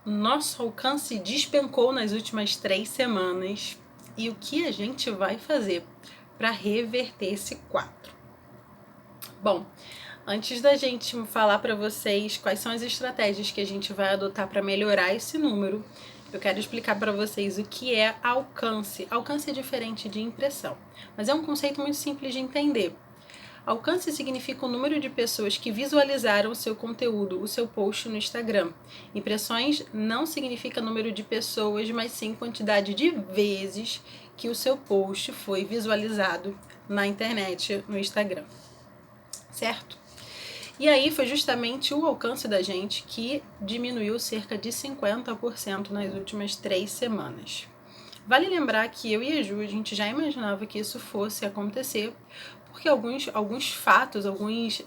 Nosso alcance despencou nas últimas 3 semanas e o que a gente vai fazer para reverter esse quadro? Bom, antes da gente falar para vocês quais são as estratégias que a gente vai adotar para melhorar esse número, eu quero explicar para vocês o que é alcance. Alcance é diferente de impressão, mas é um conceito muito simples de entender. Alcance significa o número de pessoas que visualizaram o seu conteúdo, o seu post no Instagram. Impressões não significa número de pessoas, mas sim quantidade de vezes que o seu post foi visualizado na internet, no Instagram. Certo? E aí foi justamente o alcance da gente que diminuiu cerca de 50% nas últimas 3 semanas. Vale lembrar que eu e a Ju, a gente já imaginava que isso fosse acontecer, porque alguns fatos, alguns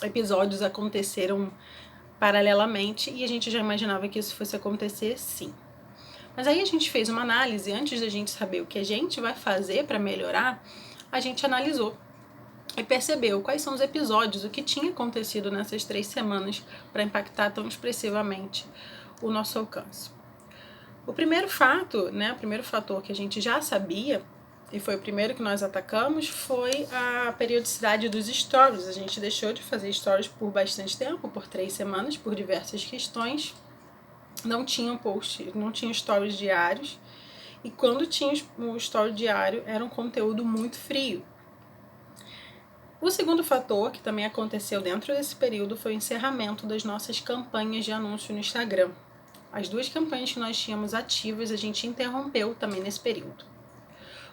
episódios aconteceram paralelamente e a gente já imaginava que isso fosse acontecer sim. Mas aí a gente fez uma análise, antes da gente saber o que a gente vai fazer para melhorar, a gente analisou e percebeu quais são os episódios, o que tinha acontecido nessas 3 semanas para impactar tão expressivamente o nosso alcance. O primeiro fato, o primeiro fator que a gente já sabia, e foi o primeiro que nós atacamos, foi a periodicidade dos stories. A gente deixou de fazer stories por bastante tempo, por 3 semanas, por diversas questões. Não tinha stories diários, e quando tinha o story diário, era um conteúdo muito frio. O segundo fator, que também aconteceu dentro desse período, foi o encerramento das nossas campanhas de anúncio no Instagram. As 2 campanhas que nós tínhamos ativas, a gente interrompeu também nesse período.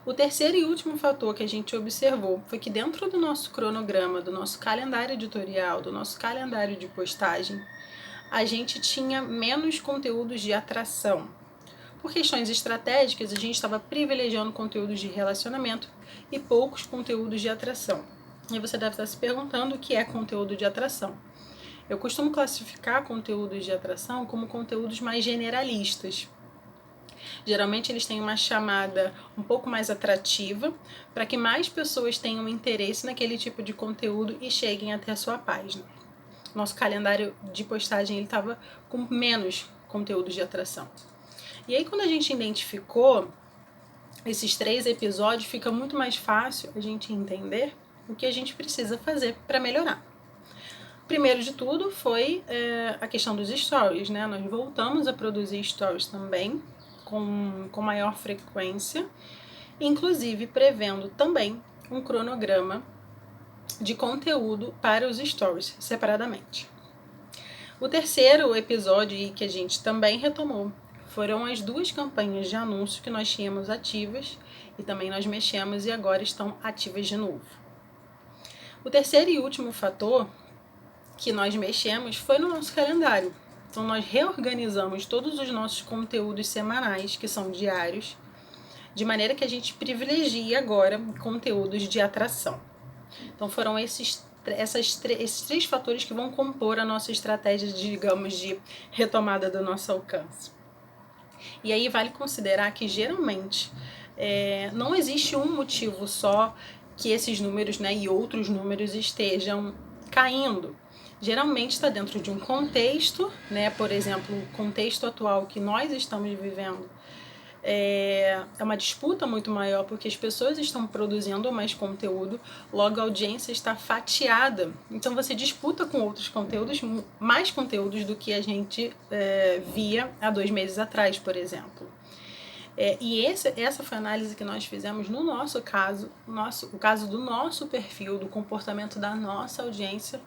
O terceiro e último fator que a gente observou foi que dentro do nosso cronograma, do nosso calendário editorial, do nosso calendário de postagem, a gente tinha menos conteúdos de atração. Por questões estratégicas, a gente estava privilegiando conteúdos de relacionamento e poucos conteúdos de atração. E você deve estar se perguntando o que é conteúdo de atração. Eu costumo classificar conteúdos de atração como conteúdos mais generalistas. Geralmente eles têm uma chamada um pouco mais atrativa para que mais pessoas tenham interesse naquele tipo de conteúdo e cheguem até a sua página. Nosso calendário de postagem estava com menos conteúdos de atração. E aí quando a gente identificou esses 3 episódios, fica muito mais fácil a gente entender o que a gente precisa fazer para melhorar. Primeiro de tudo foi a questão dos stories, Nós voltamos a produzir stories também com maior frequência, inclusive prevendo também um cronograma de conteúdo para os stories separadamente. O terceiro episódio que a gente também retomou foram as 2 campanhas de anúncio que nós tínhamos ativas e também nós mexemos e agora estão ativas de novo. O terceiro e último fator que nós mexemos foi no nosso calendário. Então nós reorganizamos todos os nossos conteúdos semanais, que são diários, de maneira que a gente privilegie agora conteúdos de atração. Então foram esses 3 fatores que vão compor a nossa estratégia, digamos, de retomada do nosso alcance. E aí vale considerar que geralmente não existe um motivo só que esses números e outros números estejam caindo. Geralmente está dentro de um contexto, por exemplo, o contexto atual que nós estamos vivendo é uma disputa muito maior porque as pessoas estão produzindo mais conteúdo, logo a audiência está fatiada. Então você disputa com outros conteúdos, mais conteúdos do que a gente via há 2 meses atrás, por exemplo. E essa foi a análise que nós fizemos no nosso caso, o caso do nosso perfil, do comportamento da nossa audiência,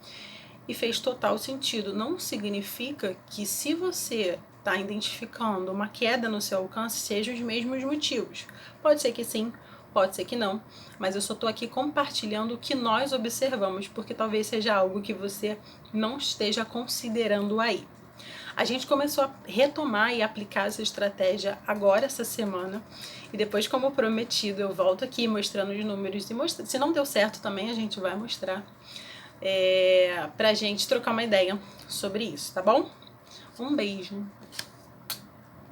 e fez total sentido. Não significa que se você está identificando uma queda no seu alcance, sejam os mesmos motivos. Pode ser que sim, pode ser que não, mas eu só estou aqui compartilhando o que nós observamos, porque talvez seja algo que você não esteja considerando aí. A gente começou a retomar e aplicar essa estratégia agora, essa semana, e depois, como prometido, eu volto aqui mostrando os números, e se não deu certo também a gente vai mostrar, pra gente trocar uma ideia sobre isso, tá bom? Um beijo!